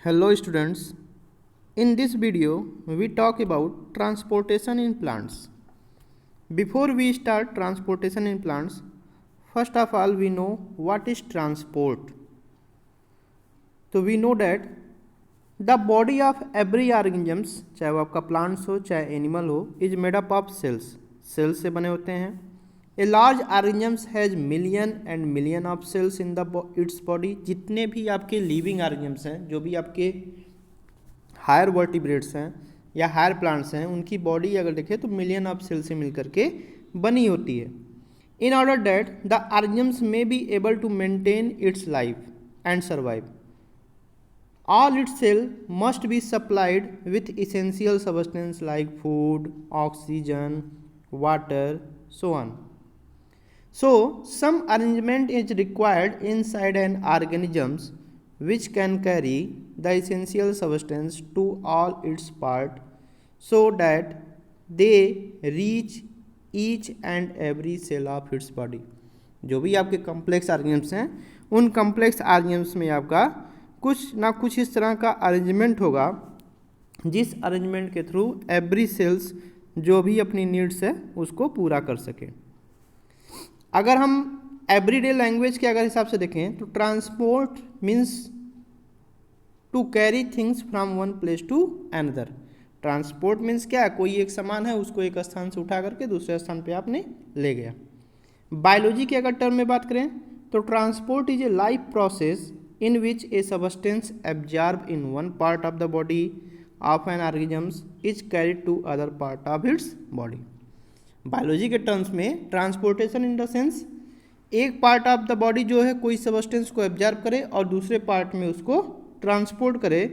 Hello students, in this video we talk about transportation in plants. Before we start transportation in plants, first of all we know what is transport. So we know that the body of every organisms, चाहे वो आपका plants हो चाहे animal हो, is made up of cells. Cells से बने होते हैं. A large organisms has million and million of cells in its body. जितने भी आपके living organisms हैं, जो भी आपके हायर वर्टिब्रेट्स हैं या हायर प्लांट्स हैं, उनकी बॉडी अगर देखें तो मिलियन ऑफ सेल से मिलकर के बनी होती है. In order that the organism may be able to maintain its life and survive, all its cell must be supplied with essential substance like food, oxygen, water, so on. So some arrangement is required inside an organisms which can carry the essential substance to all its part so that they reach each and every cell of its body. जो भी आपके complex organisms हैं, उन complex organisms में आपका कुछ ना कुछ इस तरह का अरेंजमेंट होगा जिस अरेंजमेंट के थ्रू एवरी सेल्स जो भी अपनी नीड्स है उसको पूरा कर सके. अगर हम एवरीडे लैंग्वेज के अगर हिसाब से देखें तो transport means to carry things from one place to another. Transport means क्या है, कोई एक सामान है उसको एक स्थान से उठा करके दूसरे स्थान पे आपने ले गया. बायोलॉजी के अगर टर्म में बात करें तो transport is a life process in which a substance absorbed in one part of the body of an organism is carried to other part of its body. Biology के टर्म्स में transportation in the sense एक part of the body जो है कोई substance को absorb करे और दूसरे पार्ट में उसको ट्रांसपोर्ट करे,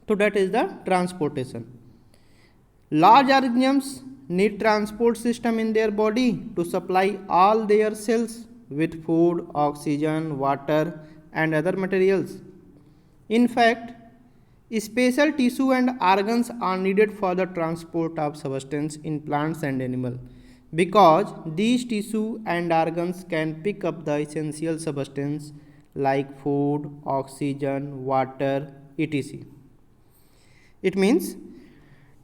तो that is the transportation. Large organisms need transport system in their body to supply all their cells with food, oxygen, water and other materials. In fact, special tissue and organs are needed for the transport of substance in plants and animals because these tissue and organs can pick up the essential substance like food, oxygen, water, etc. It means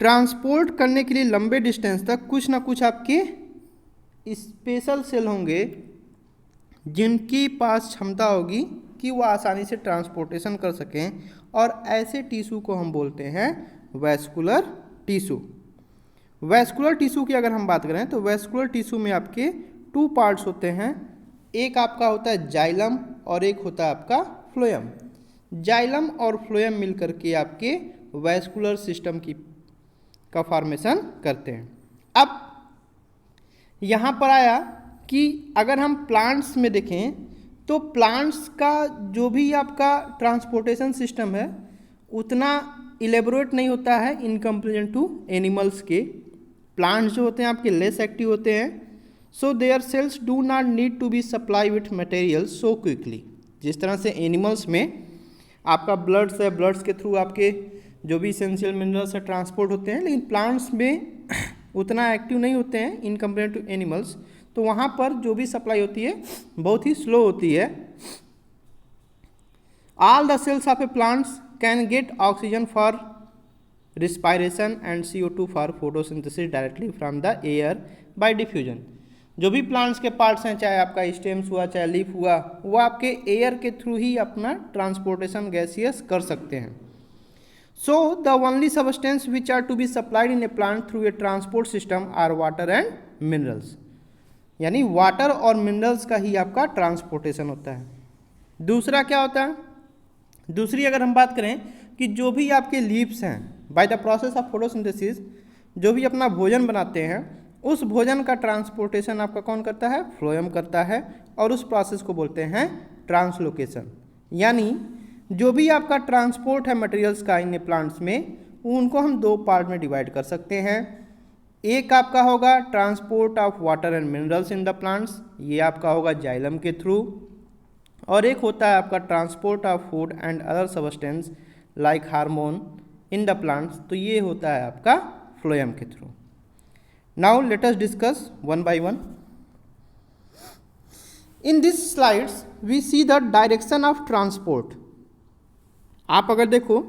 transport करने के लिए लंबे distance तक कुछ ना कुछ आपके special cell होंगे जिनकी पास क्षमता होगी कि वो आसानी से ट्रांसपोर्टेशन कर सकें, और ऐसे टिश्यू को हम बोलते हैं वैस्कुलर टिश्यू. वैस्कुलर टिश्यू की अगर हम बात करें तो वैस्कुलर टिश्यू में आपके टू पार्ट्स होते हैं. एक आपका होता है जाइलम और एक होता है आपका फ्लोएम. जाइलम और फ्लोएम मिलकर के आपके वैस्कुलर सिस्टम का फॉर्मेशन करते हैं. अब यहाँ पर आया कि अगर हम प्लांट्स में देखें तो प्लांट्स का जो भी आपका ट्रांसपोर्टेशन सिस्टम है उतना इलेबोरेट नहीं होता है इन कंपेरिजन टू एनिमल्स के. प्लांट्स जो होते हैं आपके लेस एक्टिव होते हैं, so their cells do not need to be supply with materials so quickly. जिस तरह से एनिमल्स में आपका ब्लड्स है, ब्लड्स के थ्रू आपके जो भी इसेंशियल मिनरल्स है ट्रांसपोर्ट होते हैं, लेकिन प्लांट्स में उतना एक्टिव नहीं होते हैं इन कंपेरिजन टू एनिमल्स, तो वहाँ पर जो भी सप्लाई होती है बहुत ही स्लो होती है. All the cells of a plants can get oxygen for respiration and CO2 for photosynthesis directly from the air by diffusion. जो भी प्लांट्स के पार्ट्स हैं, चाहे आपका स्टेम्स हुआ चाहे लीफ हुआ, वो आपके एयर के थ्रू ही अपना ट्रांसपोर्टेशन गैसियस कर सकते हैं. So the only substance which are to be supplied in a plant through a transport system are water and minerals. यानी वाटर और मिनरल्स का ही आपका ट्रांसपोर्टेशन होता है. दूसरा क्या होता है, दूसरी अगर हम बात करें कि जो भी आपके लीव्स हैं by the process of photosynthesis जो भी अपना भोजन बनाते हैं, उस भोजन का ट्रांसपोर्टेशन आपका कौन करता है, फ्लोएम करता है, और उस प्रोसेस को बोलते हैं ट्रांसलोकेशन. यानी जो भी आपका ट्रांसपोर्ट है मटेरियल्स का इन प्लांट्स में, उनको हम दो पार्ट में डिवाइड कर सकते हैं. एक आपका होगा transport of water and minerals in the plants, ये आपका होगा जाइलम के थ्रू, और एक होता है आपका transport of food and other substance like hormone in the plants, तो ये होता है आपका फ्लोएम के थ्रू. Now let us discuss one by one. In this slides we see the direction of transport. आप अगर देखो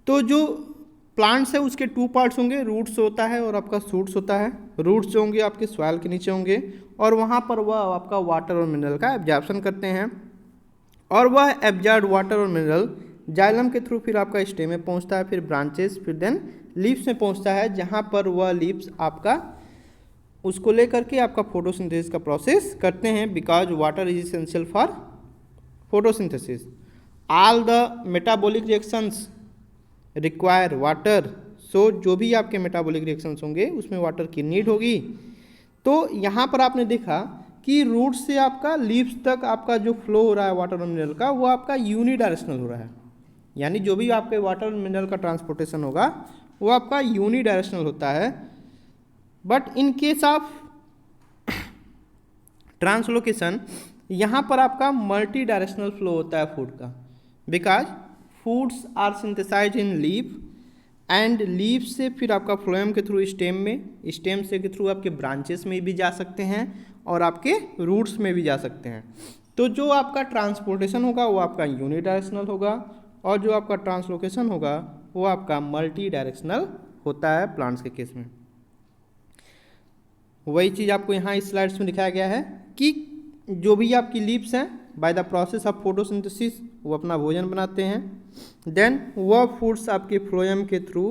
तो जो प्लांट्स है उसके टू पार्ट्स होंगे, रूट्स होता है और आपका शूट्स होता है। रूट्स जो होंगे आपके सॉइल के नीचे होंगे और वहाँ पर वह आपका वाटर और मिनरल का एब्जॉर्प्शन करते हैं, और वह एब्जॉर्ब्ड वाटर और मिनरल जाइलम के थ्रू फिर आपका स्टेम में पहुँचता है, फिर ब्रांचेस, फिर देन लीव्स में पहुँचता है, जहाँ पर वह लीव्स आपका उसको लेकर के आपका फोटोसिंथेसिस का प्रोसेस करते हैं, because water is essential for photosynthesis. All the metabolic reactions require water, so जो भी आपके मेटाबॉलिक रिएक्शंस होंगे उसमें वाटर की नीड होगी। तो यहाँ पर आपने देखा कि रूट से आपका लीव्स तक आपका जो फ्लो हो रहा है वाटर और मिनरल का, वो आपका यूनिडायरेक्शनल हो रहा है, यानी जो भी आपके वाटर और मिनरल का ट्रांसपोर्टेशन होगा वो आपका यूनिडायरेक्शनल होता है। But in case of translocation यहाँ पर आपका मल्टी डायरेक्शनल फ्लो होता है फूड का, because foods are synthesize in leaf and leaf से फिर आपका फ्लोएम के थ्रू स्टेम में, स्टेम से के थ्रू आपके ब्रांचेस में भी जा सकते हैं और आपके रूट्स में भी जा सकते हैं। तो जो आपका ट्रांसपोर्टेशन होगा वो आपका यूनिडायरेक्शनल होगा और जो आपका ट्रांसलोकेशन होगा वो आपका मल्टी डायरेक्शनल होता है प्लांट्स के केस में। वही चीज़ आपको यहाँ इस स्लाइड्स में दिखाया गया है कि जो भी आपकी लीव्स हैं by the process of photosynthesis वो अपना भोजन बनाते हैं, देन वह फूड्स आपके फ्लोएम के थ्रू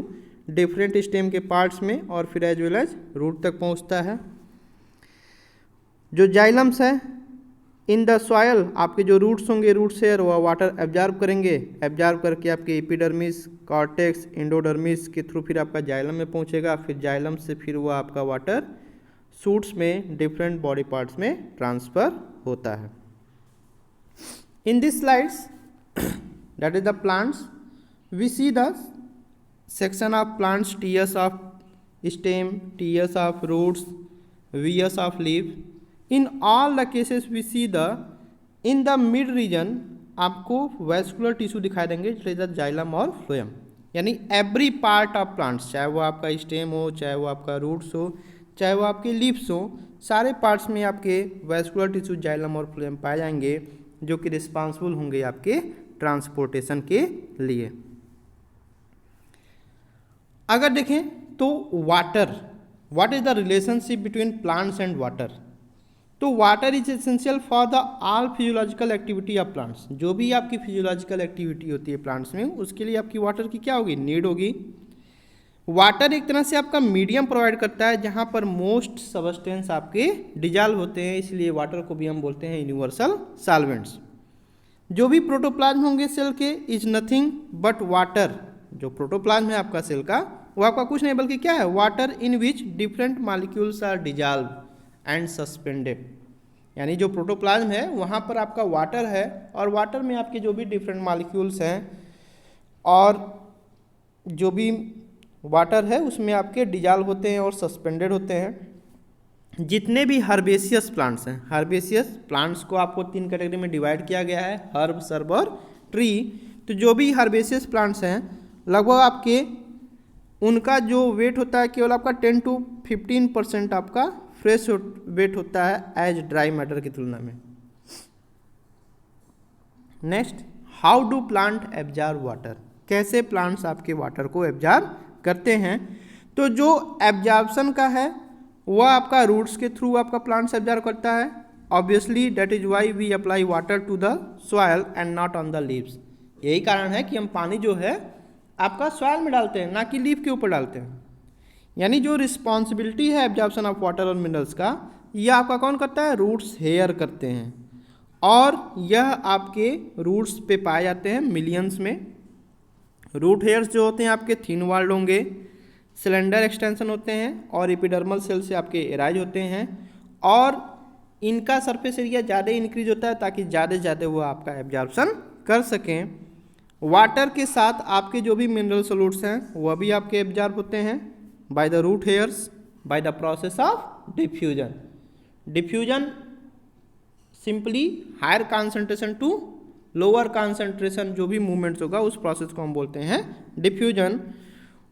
डिफरेंट स्टेम के पार्ट्स में और फिर एज वेल एज रूट तक पहुंचता है। जो जाइलम्स है इन द सॉयल, आपके जो रूट्स होंगे, रूट से वह वाटर एब्जॉर्ब करेंगे, एब्जॉर्ब करके आपके एपिडर्मिस, कॉर्टेक्स, एंडोडर्मिस के थ्रू फिर आपका जाइलम में पहुंचेगा, फिर जाइलम से फिर वह आपका वाटर शूट्स में डिफरेंट बॉडी पार्ट्स में ट्रांसफर होता है। इन this slides that is the plants, we see the section of plants, tiers of stem, tiers of roots, vias of leaf. In all the cases we see the in the mid region आपको vascular tissue दिखाई देंगे, it is the xylem और phloem, यानी every part of plants, चाहे वो आपका stem हो, चाहे वो आपका रूट्स हो, चाहे वो आपके लीव्स हो, सारे पार्ट्स में आपके वैस्कुलर टिश्यू जाइलम और फ्लोएम पाए जाएंगे जो कि रिस्पॉन्सिबल होंगे आपके ट्रांसपोर्टेशन के लिए। अगर देखें तो water, what is the relationship between plants and water, तो water is essential for the all physiological activity of plants. जो भी आपकी फिजियोलॉजिकल एक्टिविटी होती है प्लांट्स में, उसके लिए आपकी वाटर की क्या होगी, नीड होगी। वाटर एक तरह से आपका मीडियम प्रोवाइड करता है जहाँ पर मोस्ट सबस्टेंस आपके डिजॉल्व होते हैं, इसलिए वाटर को भी हम बोलते हैं यूनिवर्सल सॉल्वेंट्स। जो भी प्रोटोप्लाज्म होंगे सेल के इज नथिंग बट वाटर, जो प्रोटोप्लाज्म है आपका सेल का वो आपका कुछ नहीं बल्कि क्या है, water in which different molecules are dissolve and suspended. यानी जो प्रोटोप्लाज्म है वहाँ पर आपका वाटर है और वाटर में आपके जो भी डिफरेंट मॉलिक्यूल्स हैं और जो भी वाटर है उसमें आपके डिजॉल्व होते हैं और सस्पेंडेड होते हैं। जितने भी हर्बेशियस प्लांट्स हैं, हर्बेशियस प्लांट्स को आपको 3 कैटेगरी में डिवाइड किया गया है, हर्ब, सर्ब और ट्री। तो जो भी हर्बेशियस प्लांट्स हैं लगभग आपके उनका जो वेट होता है केवल आपका 10 to 15% आपका फ्रेश वेट होता है एज ड्राई मैटर की तुलना में। Next, how do plant absorb water, कैसे प्लांट्स आपके वाटर को एब्जॉर्ब करते हैं। तो जो एब्जॉर्प्शन का है वह आपका रूट्स के थ्रू आपका प्लांट्स एब्जॉर्ब करता है। Obviously that is why we apply water to the soil and not on the leaves. यही कारण है कि हम पानी जो है आपका सॉइल में डालते हैं, ना कि लीफ के ऊपर डालते हैं। यानी जो रिस्पॉन्सिबिलिटी है एब्जॉर्प्शन ऑफ वाटर और मिनरल्स का, यह आपका कौन करता है, रूट्स हेयर करते हैं, और यह आपके रूट्स पे पाए जाते हैं मिलियंस में। रूट हेयर्स जो होते हैं आपके थिन वॉल्ड होंगे, सिलेंडर एक्सटेंशन होते हैं और एपिडर्मल सेल से आपके एराइज होते हैं, और इनका सरफेस एरिया ज़्यादा इंक्रीज होता है ताकि ज़्यादा से ज़्यादा वो आपका एब्जॉर्प्शन कर सकें। वाटर के साथ आपके जो भी मिनरल सोल्यूट्स हैं वह भी आपके एब्जॉर्ब होते हैं by the root hairs by the process of diffusion. Diffusion simply higher concentration to lower concentration, जो भी मूवमेंट्स होगा उस प्रोसेस को हम बोलते हैं diffusion.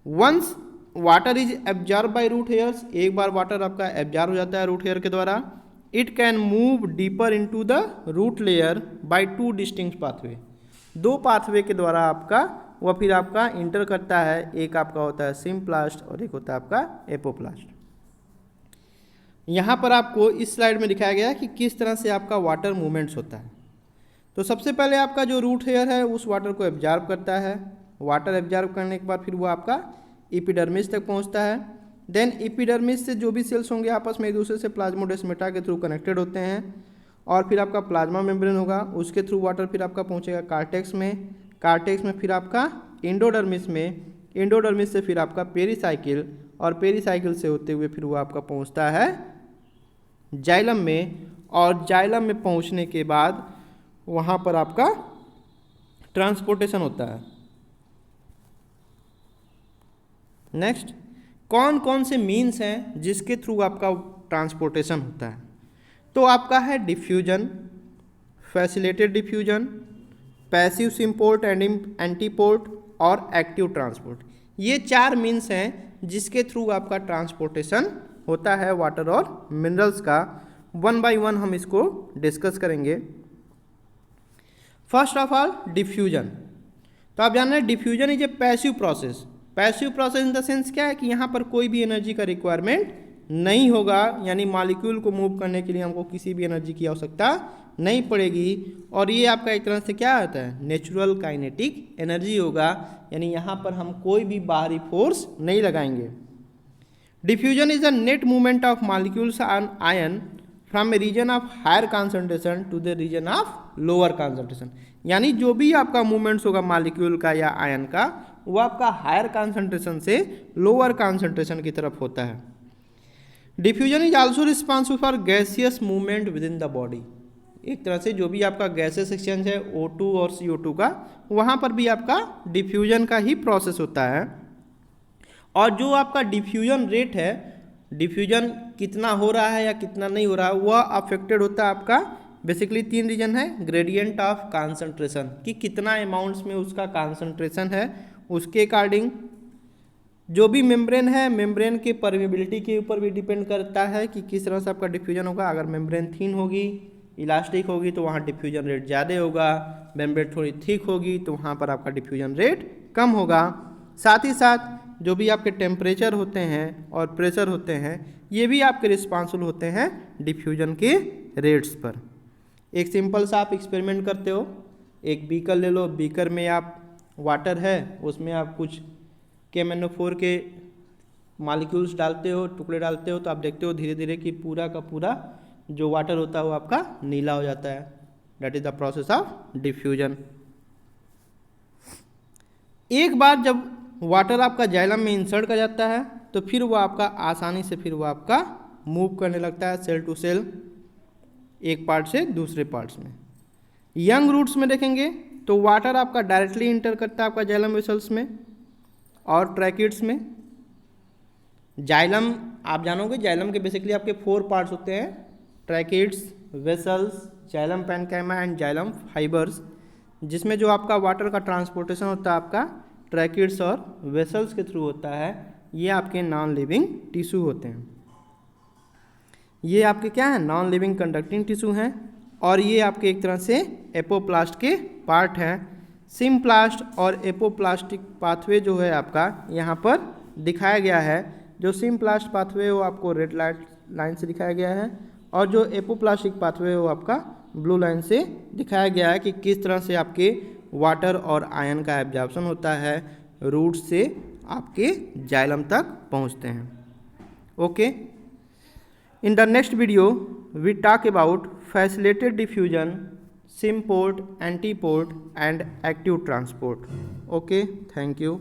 Once water is absorb by root hairs, एक बार वाटर आपका एब्जॉर्ब हो जाता है रूट हेयर के द्वारा, it can move deeper into the root layer by 2 distinct pathway. दो पाथवे के द्वारा आपका वह फिर आपका इंटर करता है। एक आपका होता है सिम्प्लास्ट और एक होता है आपका एपोप्लास्ट। यहाँ पर आपको इस स्लाइड में दिखाया गया है कि किस तरह से आपका वाटर मूवमेंट्स होता है। तो सबसे पहले आपका जो रूट हेयर है उस वाटर को एब्जॉर्ब करता है। वाटर एब्जॉर्ब करने के बाद फिर वो आपका एपिडर्मिस तक पहुँचता है। देन एपिडर्मिस से जो भी सेल्स होंगे आपस में एक दूसरे से प्लाज्मोडेस्माटा के थ्रू कनेक्टेड होते हैं और फिर आपका प्लाज्मा मेम्ब्रेन होगा, उसके थ्रू वाटर फिर आपका पहुँचेगा कार्टेक्स में। कार्टेक्स में फिर आपका एंडोडर्मिस में, एंडोडर्मिस से फिर आपका पेरीसाइकिल और पेरीसाइकिल से होते हुए फिर वो आपका पहुँचता है जाइलम में। और जाइलम में पहुँचने के बाद वहाँ पर आपका ट्रांसपोर्टेशन होता है। नेक्स्ट, कौन कौन से मीन्स हैं जिसके थ्रू आपका ट्रांसपोर्टेशन होता है? तो आपका है diffusion, facilitated diffusion, passive symport and antiport और एक्टिव ट्रांसपोर्ट। ये 4 मीन्स हैं जिसके थ्रू आपका ट्रांसपोर्टेशन होता है वाटर और मिनरल्स का। 1 बाय 1 हम इसको डिस्कस करेंगे। First of all diffusion. तो आप जान रहे हैं diffusion is a passive process. Passive process in the sense क्या है कि यहाँ पर कोई भी एनर्जी का रिक्वायरमेंट नहीं होगा, यानी मॉलिक्यूल को मूव करने के लिए हमको किसी भी एनर्जी की आवश्यकता नहीं पड़ेगी। और ये आपका एक तरह से क्या होता है, नेचुरल काइनेटिक एनर्जी होगा, यानी यहाँ पर हम कोई भी बाहरी फोर्स नहीं लगाएंगे। Diffusion is the net movement of molecules on ion from a region of higher concentration to the region of lower concentration. यानी जो भी आपका मूवमेंट्स होगा मॉलिक्यूल का या आयन का, वो आपका हायर कॉन्सेंट्रेशन से लोअर कॉन्सेंट्रेशन की तरफ होता है। Diffusion is also responsible for gaseous movement with in the body. एक तरह से जो भी आपका गैसेस एक्सचेंज है O2 और CO2 का, वहाँ पर भी आपका डिफ्यूजन का ही प्रोसेस होता है। और जो आपका डिफ्यूजन रेट है, डिफ्यूजन कितना हो रहा है या कितना नहीं हो रहा है, वह अफेक्टेड होता है आपका बेसिकली 3 रीजन है। ग्रेडियंट ऑफ कॉन्सेंट्रेशन, कि कितना अमाउंट्स में उसका कॉन्सेंट्रेशन है, उसके अकॉर्डिंग जो भी मेम्ब्रेन है, मेम्ब्रेन के परमेबिलिटी के ऊपर भी डिपेंड करता है कि किस तरह से आपका डिफ्यूजन होगा। अगर मेम्ब्रेन थिन होगी, इलास्टिक होगी, तो वहाँ डिफ्यूजन रेट ज़्यादा होगा। मेम्ब्रेन थोड़ी थिक होगी तो वहाँ पर आपका डिफ्यूजन रेट कम होगा। साथ ही साथ जो भी आपके टेम्परेचर होते हैं और प्रेशर होते हैं, ये भी आपके रिस्पॉन्सिबल होते हैं डिफ्यूजन के रेट्स पर। एक सिंपल सा आप एक्सपेरिमेंट करते हो, एक बीकर ले लो, बीकर में आप वाटर है, उसमें आप कुछ KMnO4 के मॉलिक्यूल्स डालते हो, टुकड़े डालते हो, तो आप देखते हो धीरे धीरे कि पूरा का पूरा जो वाटर होता है वो आपका नीला हो जाता है। That is the process of diffusion. एक बार जब वाटर आपका जाइलम में इंसर्ट कर जाता है तो फिर वो आपका आसानी से फिर वो आपका मूव करने लगता है सेल टू सेल, एक पार्ट से दूसरे पार्ट्स में। यंग रूट्स में देखेंगे तो वाटर आपका डायरेक्टली इंटर करता है आपका जाइलम वेसल्स में और ट्रैकिड्स में। जाइलम आप जानोगे, जाइलम के बेसिकली आपके 4 पार्ट्स होते हैं, tracheids, vessels, xylem parenchyma and xylem fibres, जिसमें जो आपका वाटर का ट्रांसपोर्टेशन होता है आपका ट्रैकिड्स और वेसल्स के थ्रू होता है। ये आपके नॉन लिविंग टिश्यू होते हैं। ये आपके क्या है, नॉन लिविंग कंडक्टिंग टिश्यू हैं। और ये आपके एक तरह से एपोप्लास्ट के पार्ट हैं। सिम्प्लास्ट और एपोप्लास्टिक पाथवे जो है आपका यहाँ पर दिखाया गया है। जो सिम्प्लास्ट पाथवे वो आपको रेड लाइन से दिखाया गया है और जो एपोप्लास्टिक पाथवे वो आपका ब्लू लाइन से दिखाया गया है कि किस तरह से आपके वाटर और आयन का एब्जॉर्प्शन होता है, रूट से आपके जाइलम तक पहुँचते हैं। Okay, in the next video we talk about facilitated diffusion, symport, antiport and active transport. Okay, thank you.